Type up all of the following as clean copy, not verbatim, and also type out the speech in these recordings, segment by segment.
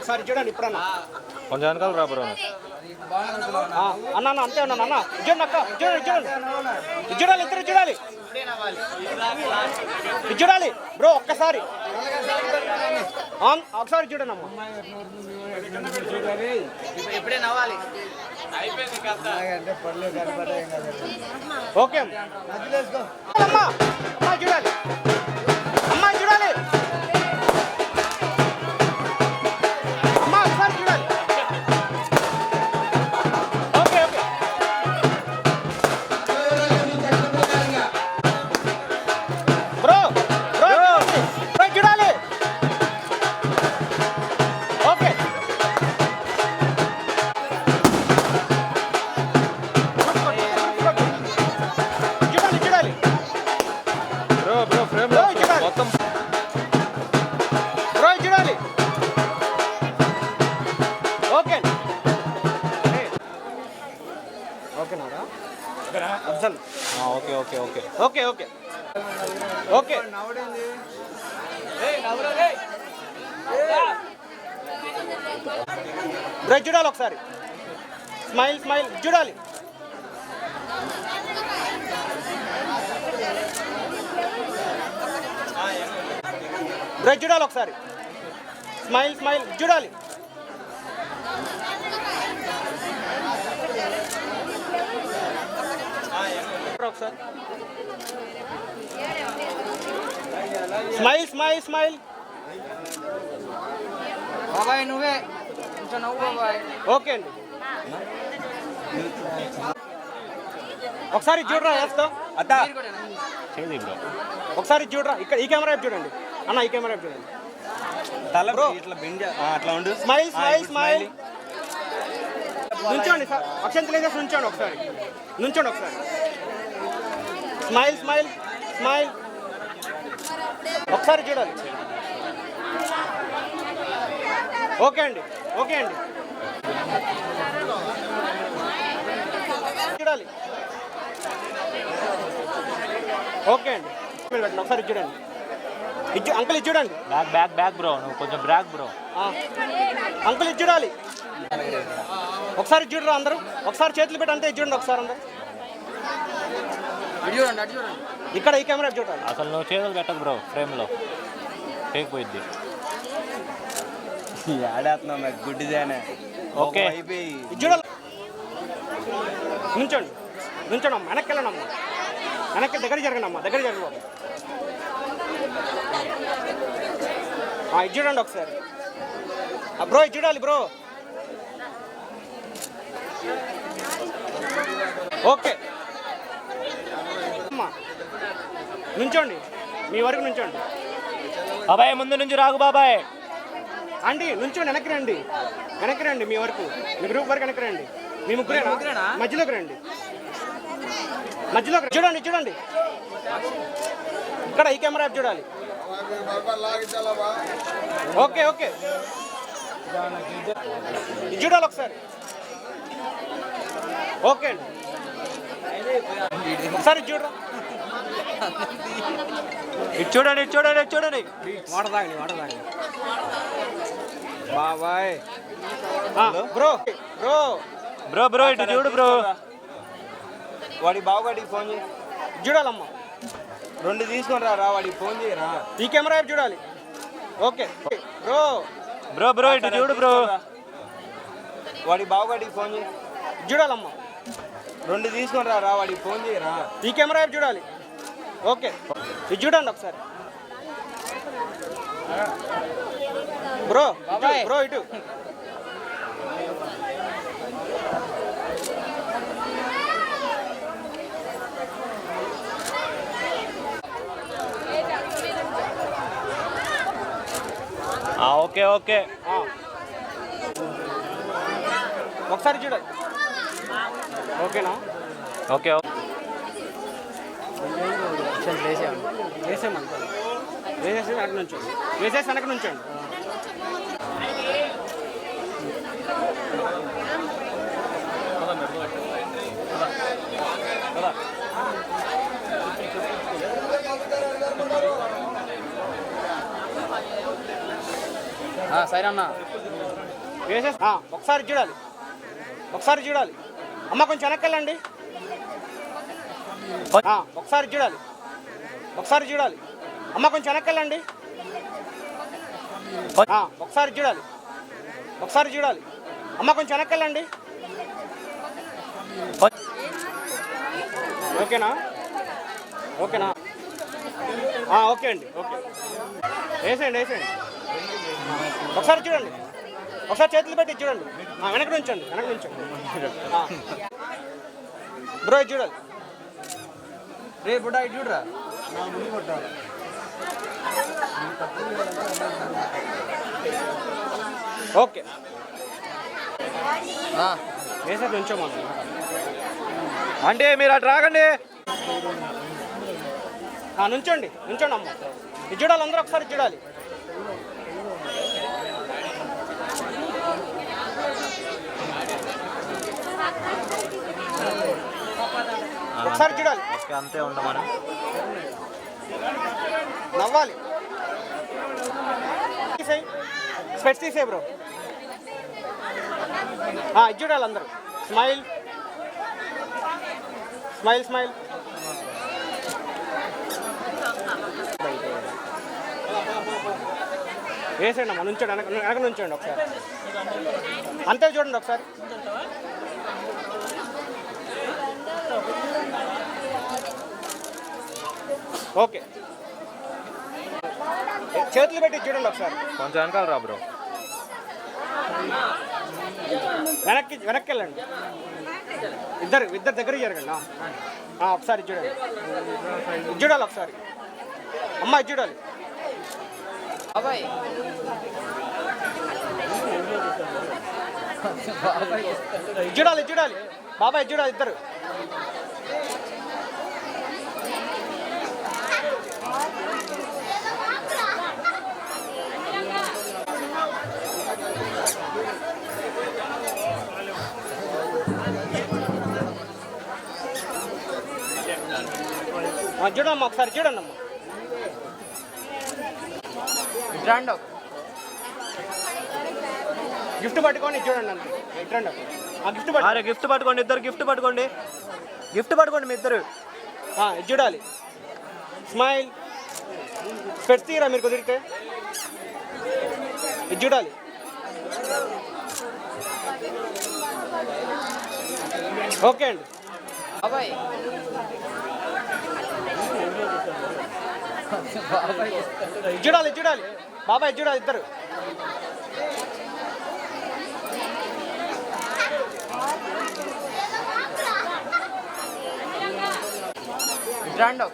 ఒకసారి చూడండి ఇప్పుడన్నా కొంచెం వెనకాల రా బ్రో. అన్న అన్న అంతే ఉన్నాను అన్న. చూడండి అక్క, చూడండి చూడండి, ఇది చూడాలి, ఇద్దరు చూడాలి, ఇది చూడాలి బ్రో ఒక్కసారి. ఒకసారి చూడండి అమ్మ. ఇప్పుడే నవ్వాలి. ఓకే అమ్మా, అమ్మాయి చూడాలి, అమ్మాయి చూడాలి, అమ్మా ఒకసారి చూడాలి. Okay okay bro bro bro చూడాలి. ఓకే చూడాలి చూడాలి బ్రో బ్రో ఫ్రేమ్ బ్రో చూడాలి, మొత్తం బ్రో చూడాలి. ఓకే ఓకేనా Afzal? Okay okay okay okay okay okay bro చూడాలి ఒకసారి. స్మైల్ స్మైల్ చూడాలి. బ్రో చూడాలి ఒకసారి. స్మైల్ స్మైల్ చూడాలి. ఒకసారి స్మైల్ స్మైల్ స్మైల్. బాబాయ్ నువ్వే కొంచెం నవ్వు బాబాయ్. ఓకే అండి. ఒకసారి చూడరా వేస్తాం అత్త, చేయి బ్రో. ఒకసారి చూడరా. ఇక్కడ ఈ కెమెరా వైపు చూడండి అన్న, ఈ కెమెరా వైపు చూడండి. తల బ్రో ఇట్లా బెండ్ అట్లా ఉండు. Smile smile smile. నుంచోండి సార్, అక్షంతలు వేసేసి నుంచోండి ఒకసారి, నుంచోండి ఒకసారి. Smile smile smile. ఒకసారి చూడాలి. ఓకే అండి, ఓకే అండి చూడాలి. ఓకే అండి మీరు పెట్టండి, ఒకసారి చూడండి. అంకుల్ ఇది చూడండి. బ్యాక్ బ్యాక్ బ్యాక్ బ్రో, నువ్వు కొంచెం బ్యాక్ బ్రో. అంకుల్ ఇది చూడాలి. ఒకసారి చూడరా అందరూ, ఒకసారి చేతులు పెట్టి అంతే చూడండి ఒకసారి అందరూ. అటు చూడండి, అటు చూడండి. ఇక్కడ ఈ కెమెరా చూడాలి. అసలు నువ్వు చేతులు పెట్టకు బ్రో, ఫ్రేమ్లో టేకపోయిద్ది. ఆడేస్తున్నాం గుడ్డిదేనే. ఓకే అయిపోయి ఇది చూడాలి. నుంచోండి, నుంచోండి అమ్మ, వెనక్కి వెళ్ళండి అమ్మ, వెనక్కి దగ్గర జరగండి అమ్మ, దగ్గర జరగదు. ఇది చూడండి ఒకసారి. బ్రో ఇది చూడాలి బ్రో. ఓకే అమ్మా నుంచోండి, మీ వరకు నుంచోండి. బాబాయ్ ముందు నుంచి రాగు బాబాయ్. అండి నుంచోండి, వెనక్కి రండి, వెనక్కి రండి, మీ వరకు, మీ గ్రూప్ వరకు వెనక్కి రండి. మీ ముగ్గురేనా? మధ్యలోకి రండి, మధ్యలోకి చూడండి, చూడండి ఇక్కడ ఈ కెమెరా చూడాలి. ఓకే ఓకే ఇది చూడాలి ఒకసారి. ఓకే అండి ఒకసారి చూడరా. ఇటు చూడండి, ఇటు చూడండి, ఇటు చూడండి. వాటర్ తాగండి, వాటర్ తాగండి బాబాయ్. బ్రో బ్రో బ్రో బ్రో ఇటు చూడు బ్రో. వాడి బావగాడికి ఫోన్ చేయి. చూడాలమ్మా, 2 తీసుకొని రా, వాడికి ఫోన్ చేయరా. ఈ కెమెరా వైపు చూడాలి. ఓకే బ్రో బ్రో బ్రో ఇటు చూడు బ్రో. వాడి బావగాడికి ఫోన్ చేయి. చూడాలమ్మా, 2 తీసుకొని రా, వాడికి ఫోన్ చేయరా. ఈ కెమెరా వైపు చూడాలి. ఓకే ఇది చూడండి ఒకసారి. బ్రో బ్రో ఇటు. ఓకే ఓకే ఒకసారి చూడాలి. ఓకేనా? ఓకే వేసేమని వేసేసి వెనక నుంచోండి, వేసేసి వెనక నుంచోండి. సరే అన్న. ఒకసారి చూడాలి, ఒకసారి చూడాలి. అమ్మ కొంచెం వెనక్కి వెళ్ళండి. ఒకసారి చూడాలి, ఒకసారి చూడాలి. అమ్మ కొంచెం వెనక్కి వెళ్ళండి. ఒకసారి చూడాలి, ఒకసారి చూడాలి. అమ్మ కొంచెం వెనక్కి వెళ్ళండి. ఓకేనా? ఓకేనా? ఓకే అండి, ఓకే. వేసేయండి, వేసేయండి. ఒకసారి చూడండి, ఒకసారి చేతులు పెట్టి చూడండి. వెనక నుంచండి, వెనక నుంచండి. బ్రో ఇది చూడాలి. రే బుడ్డా ఇటు చూడరా. ఓకే వేసే నుంచోమా. అంటే మీరు అటు రాకండి. నుంచోండి, నుంచోండి అమ్మ. ఇది చూడాలి, అందరూ ఒకసారి చూడాలి. ఒకసారి చూడాలి. అంతే ఉండమని నవ్వాలి. స్పెట్స్ తీసే బ్రో. ఇది చూడాలి అందరూ. Smile, smile, smile. వేసేయండి అమ్మ, నుంచోండి, వెనక నుంచోండి ఒకసారి. అంతే చూడండి ఒకసారి. ఓకే చేతులు పెట్టి చూడండి ఒకసారి. కొంచెం వెనకాల రా బ్రో. వెనక్కి వెళ్ళండి. ఇద్దరు దగ్గర జరగండి. ఒకసారి చూడండి, చూడాలి ఒకసారి. అమ్మ ఇది చూడాలి. బాబాయ్ చూడాలి, చూడాలి. బాబాయ్ చూడాలి ఇద్దరు. చూడమ్మా, ఒకసారి చూడండి అమ్మా. రండి. గిఫ్ట్ పట్టుకొని చూడండి అంతే. రండి గిఫ్ట్ పట్టు. అరే గిఫ్ట్ పట్టుకోండి, ఇద్దరు గిఫ్ట్ పట్టుకోండి, గిఫ్ట్ పట్టుకోండి మీ ఇద్దరు. ఇది చూడాలి. స్మైల్. స్పెట్స్ తీరా మీరు కుదిరితే. ఇది చూడాలి. ఓకే అండి. బాబాయ్ చూడాలి, చూడాలి. బాబాయ్ చూడాలి ఇద్దరు. రండి.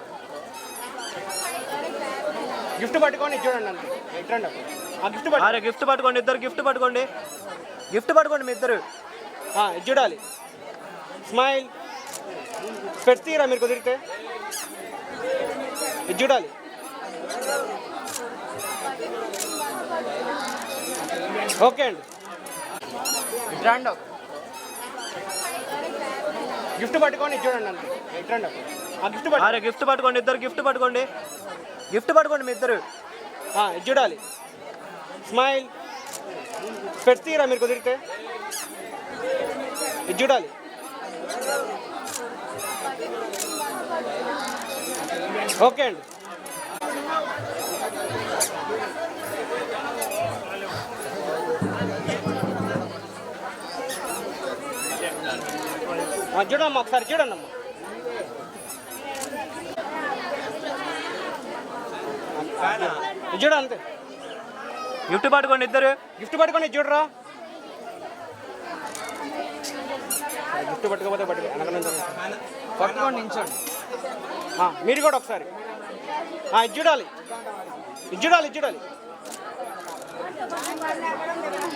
గిఫ్ట్ పట్టుకొని చూడండి అంతే. రండి గిఫ్ట్ పట్టు. అరే గిఫ్ట్ పట్టుకోండి, ఇద్దరు గిఫ్ట్ పట్టుకోండి, గిఫ్ట్ పట్టుకోండి మీ ఇద్దరు. ఇది చూడాలి. స్మైల్. స్పెట్స్ తీరా మీరు కుదిరితే. ఇది చూడాలి. ఓకే అండి. రండి. గిఫ్ట్ పట్టుకొని చూడండి అంతే. రండి గిఫ్ట్ పట్టు. అరే గిఫ్ట్ పట్టుకోండి, ఇద్దరు గిఫ్ట్ పట్టుకోండి, గిఫ్ట్ పట్టుకోండి మీ ఇద్దరు. ఇది చూడాలి. స్మైల్. స్పెట్స్ తీరా మీరు కుదిరితే. ఇది చూడాలి. ఓకే అండి. చూడమ్మా, ఒకసారి చూడండి అమ్మా. చూడ అంతే. గిఫ్ట్ పట్టుకోండి ఇద్దరు. గిఫ్ట్ పట్టుకొని చూడరా. గిఫ్ట్ పట్టుకోకపోతే పట్టుకోండి, నించోండి. మీరు కూడా ఒకసారి. ఇది చూడాలి, ఇది చూడాలి, ఇది చూడాలి.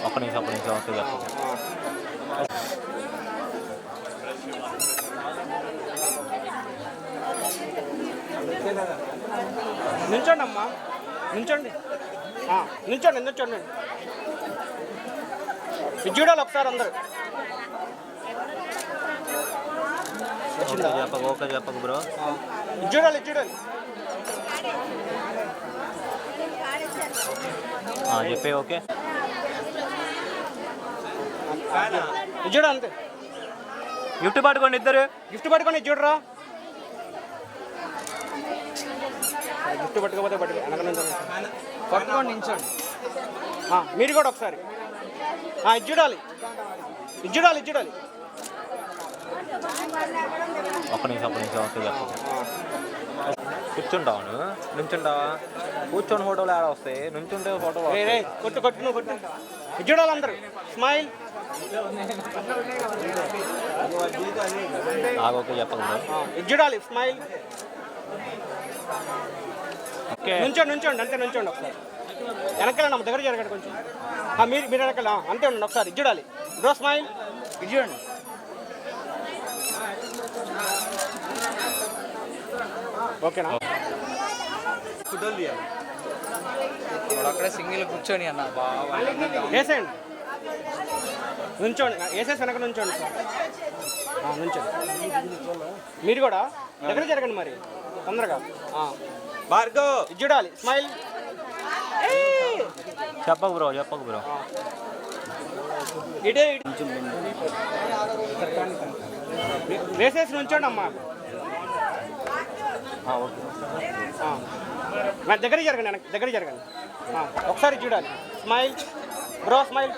ఒక్క నిమిషం ఓకే చెప్పండి. నిల్చోండి అమ్మా, నిల్చోండి, నిల్చోండి, నిల్చోండి. ఇది చూడాలి ఒకసారి అందరు. చెప్పకు ఓకే చెప్పకు బ్రో. ఇది చూడాలి, ఇది చూడాలి. చెప్పే ఓకే. ఇది చూడు అంతే. గిఫ్ట్ పట్టుకోండి ఇద్దరు. గిఫ్ట్ పట్టుకొని ఇది చూడరా. గిఫ్ట్ పట్టుకోపోతే పట్టుకో వెనక నుంచి. పట్టుకొని నించోండి. మీరు కూడా ఒకసారి ఇది చూడాలి, ఇది చూడాలి, ఇది చూడాలి. ఒక్క నిమిషం ఓకే చెప్పు. కూర్చుంటావు నువ్వు, నుంచుంటావా? కూర్చొని ఫోటోలు ఆడ వస్తాయి, నుంచుంటే ఫోటో కొట్టు కొట్టు నువ్వు కొట్టు. ఇది చూడాలి అందరూ. స్మైల్. ఓకే చెప్పదు బ్రో. ఇది చూడాలి. స్మైల్. ఓకే నుంచోండి అంతే. నుంచోండి ఒకసారి. వెనకాల దగ్గర జరగండి కొంచెం. మీరు వెనకాల అంతే ఉండండి ఒకసారి. ఇది చూడాలి బ్రో. స్మైల్. ఇది చూడండి. ఓకేనా? అక్కడ సింగిల్ కూర్చొని అన్న బాగా వేసేయండి. నుంచోండి. వేసేసి వెనక నుంచోండి సార్. నుంచోండి. మీరు కూడా దగ్గర జరగండి మరి తొందరగా. భార్గవ్ ఇది చూడాలి. స్మైల్. చెప్పకు బ్రో. ఇటే వేసేసి నుంచోండి అమ్మా. ఓకే దగ్గర జరగండి. దగ్గర జరగండి. ఒకసారి చూడాలి. Smile bro. స్మైల్.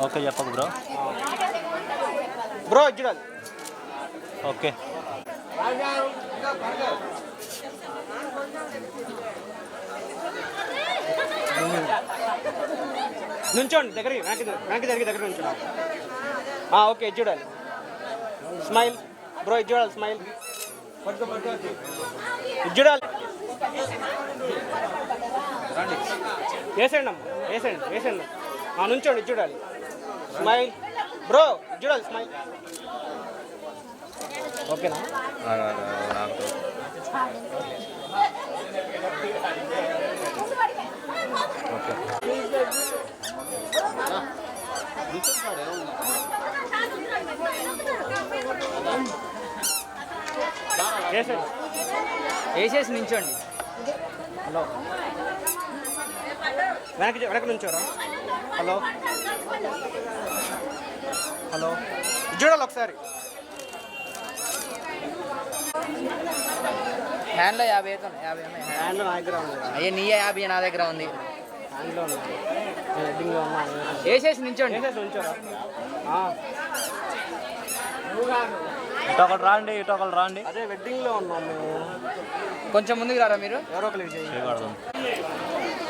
ఓకే చెప్పకు బ్రో. బ్రో ఇది చూడాలి. ఓకే నుంచోండి. దగ్గర వెనక్కి జరిగి దగ్గర నుంచోండి. ఓకే ఇది చూడాలి. Smile bro. ఇది చూడాలి. స్మైల్. ఇది చూడాలి. వేసేయండి అమ్మ. వేసేయండి. నుంచోండి. ఇది చూడాలి. Smile bro. ఇది చూడాలి. స్మైల్. ఓకేనా? ఓకే వేసేసి నించోండి. హలో వెనక నుంచోరా. హలో చూడాలి ఒకసారి. హ్యాండ్లో 50 ఉన్నాయి. హ్యాండ్లో నా దగ్గర ఉంది. అయ్యే నీ 50 నా దగ్గర ఉంది. హ్యాండ్లో ఉన్నాయి. హెడ్డింగ్లో ఉన్నా. వేసేసి నించోండి. వేసేసి ఉంచారా. ఇటొకరు రాండి. అదే వెడ్డింగ్లో ఉన్నాం మేము. కొంచెం ముందుకు రారా మీరు. ఎవరో ఒకరికి చేయి.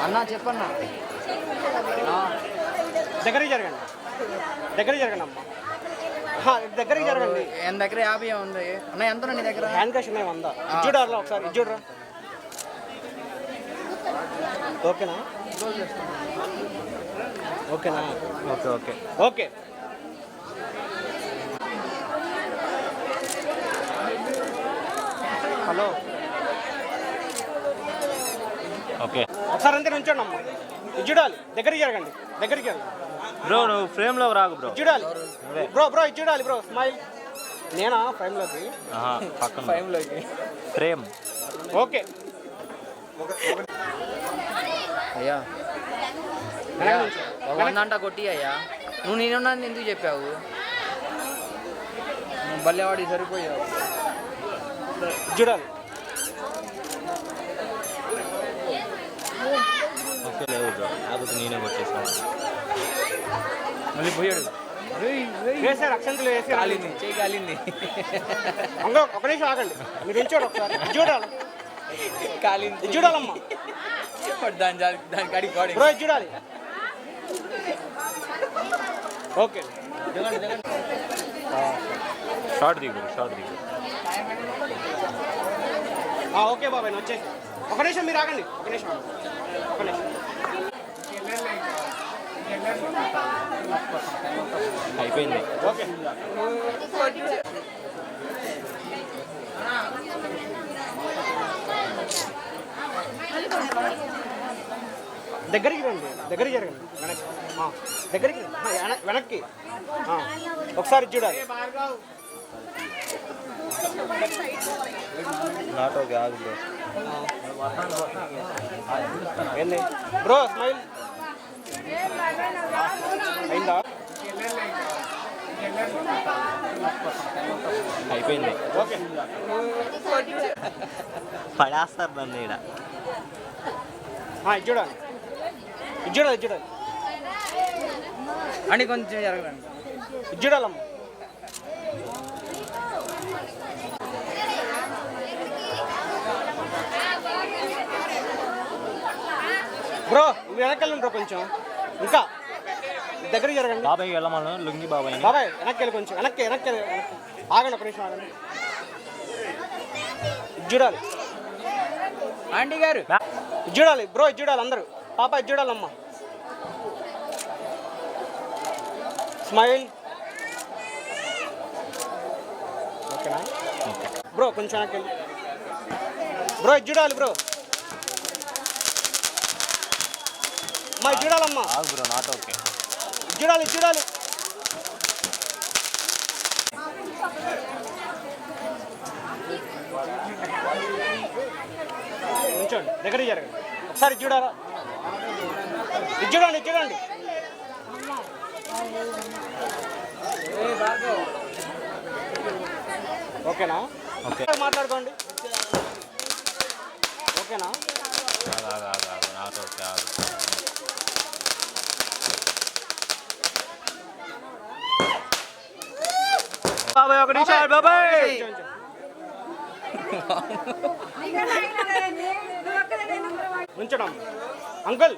అన్నా చెప్పన్నా. దగ్గరికి జరగండి అమ్మ. దగ్గరికి జరగండి. ఎంత దగ్గర 50 ఉంది అన్న. ఎంత నీ దగ్గర? హ్యాండ్ క్యాష్ ఉన్నాయి 100. చూడాలి ఒకసారి. ఇది చూడరా. ఓకేనా? ఓకే. హలో ఓకే ఒకసారి అంతే నుంచోండి అమ్మ. ఇది చూడాలి. దగ్గరికి జరగండి. బ్రో నువ్వు ఫ్రేమ్లో రాకు బ్రో. చూడాలి బ్రో. ఇది చూడాలి బ్రో. స్మైల్. నేనా ఫ్రేమ్లోకి? పక్కన ఫ్రేమ్లోకి. ఫ్రేమ్. ఓకే. అయ్యా 100 కొట్టి అయ్యా. నువ్వు నేనున్నాను ఎందుకు చెప్పావు? బల్లెవాడి సరిపోయావు. చూడాలి. ఓకే లేదు బ్రో. లేకపోతే నేనే కొట్టేసాను. మళ్ళీ పోయాడు. వేసారు. అక్షంతలు వేసి కాలింది. చేయి కాలింది. ఒక నిమిషం ఆగండి. మీరు ఉంచోడు ఒకసారి. చూడాలి. కాలింది. చూడాలమ్మా. దాని కాడికి పాడి. బ్రో ఇది చూడాలి. ఓకే. షార్ట్ దిగు. ఓకే బాబాయ్ వచ్చేసి. ఒక నిమిషం మీరు ఆగండి. ఒక నిమిషం. అయిపోయింది. ఓకే. దగ్గరికి రండి. దగ్గరికి జరగండి. దగ్గరికి వెనక్కి. ఒకసారి చూడాలి. నాట్ ఓకే ఆగు బ్రో. ఏంది బ్రో. స్మైల్. అయిందా? అయిపోయింది. ఓకే. పడేస్తారు నన్ను ఈడ. ఇది చూడాలి, ఇది చూడాలి, ఇది చూడాలి, అని కొంచెం జరగదండి. ఇది చూడాలమ్మ. బ్రో వెనక్కి వెళ్ళండి బ్రో, కొంచెం ఇంకా దగ్గర జరగండి. బాబాయ్ వెళ్ళమను, లుంగి బాబాయ్. బాబాయ్ వెనక్కి వెళ్ళి కొంచెం వెనక్కి వెనక్కి ఆగండి, ఒక నిమిషం ఆగండి. ఇది చూడాలి ఆంటీ గారు, ఇది చూడాలి బ్రో, ఇది చూడాలి అందరూ. పాప ఇది చూడాలమ్మ. స్మైల్. ఓకేనా బ్రో? కొంచెం వెనక్కి వెళ్ళి బ్రో, ఇది చూడాలి బ్రో. అమ్మా ఇది చూడాలమ్మా. ఆగు బ్రో, నాట్ ఓకే. ఇది చూడాలి, ఇది చూడాలి. ఉంచండి, దగ్గర జరగండి. ఒకసారి ఇది చూడాలా? ఇది చూడండి, ఇది చూడండి. ఓకేనా? ఓకే. మాట్లాడుకోండి. ఓకేనా? Not okay. ఆగు. బాబాయ్ ఒక నిమిషం. బాబాయ్ ఉంచడం. అంకుల్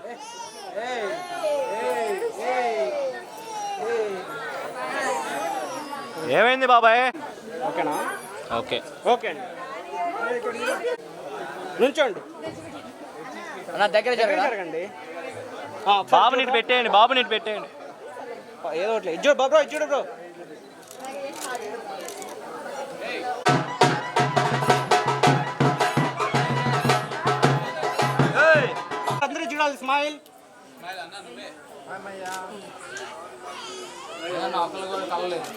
ఏమైంది బాబాయ్? ఓకేనా? ఓకే. ఓకే అండి. నుంచోండి, నా దగ్గర దగ్గర జరగదా? జరగండి. బాబు నీటి పెట్టేయండి, బాబు నీటి పెట్టేయండి. ఏదో ఒకటి. ఇది చూడు బ్రో, ఇది చూడు బ్రో. అందరూ చూడాలి. స్మైల్. ఒకళ్ళు కూడా కలలేదు.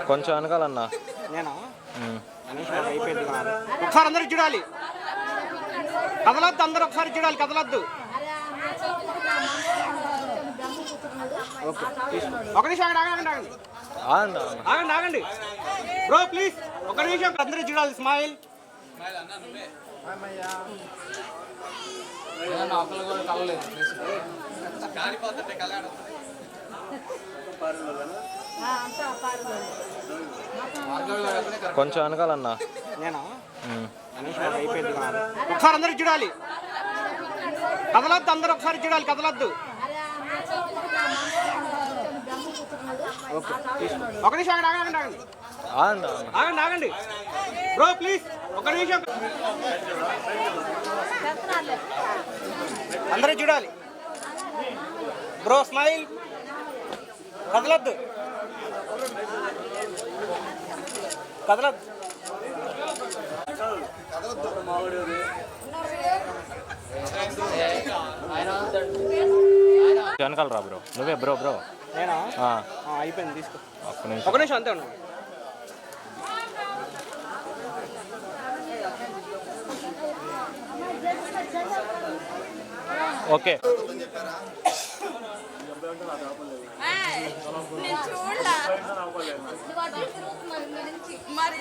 కొంచెం వెనకాలన్నా. నేనా? అయిపోయింది. ఒకసారి అందరూ చూడాలి, కదలొద్దు. అందరూ ఒకసారి చూడాలి, కదలొద్దు. ఓకే, ఒక నిమిషం ఆగండి, ఆగండి, ఆగండి, ఆగండి, ఆగండి బ్రో ప్లీజ్. ఒక నిమిషం అందరూ చూడాలి. స్మైల్. ఒకళ్ళు కూడా కలలేదు. కొంచెం వెనకాలన్నా. నేనా? అయిపోయింది. ఒకసారి అందరూ చూడాలి, కదలొద్దు. అందరూ ఒకసారి చూడాలి, కదలొద్దు. ఓకే, ఒక నిమిషం ఆగండి, ఆగండి, ఆగండి, ఆగండి, ఆగండి బ్రో ప్లీజ్. ఒక నిమిషం అందరూ చూడాలి బ్రో. స్మైల్. కదలొద్దు, కదలొద్దు. వెనకాల రా బ్రో. నువ్వే బ్రో. బ్రో నేనా? అయిపోయింది, తీసుకో. ఒక నిమిషం అంతే ఉన్నాను. ఓకే. మరి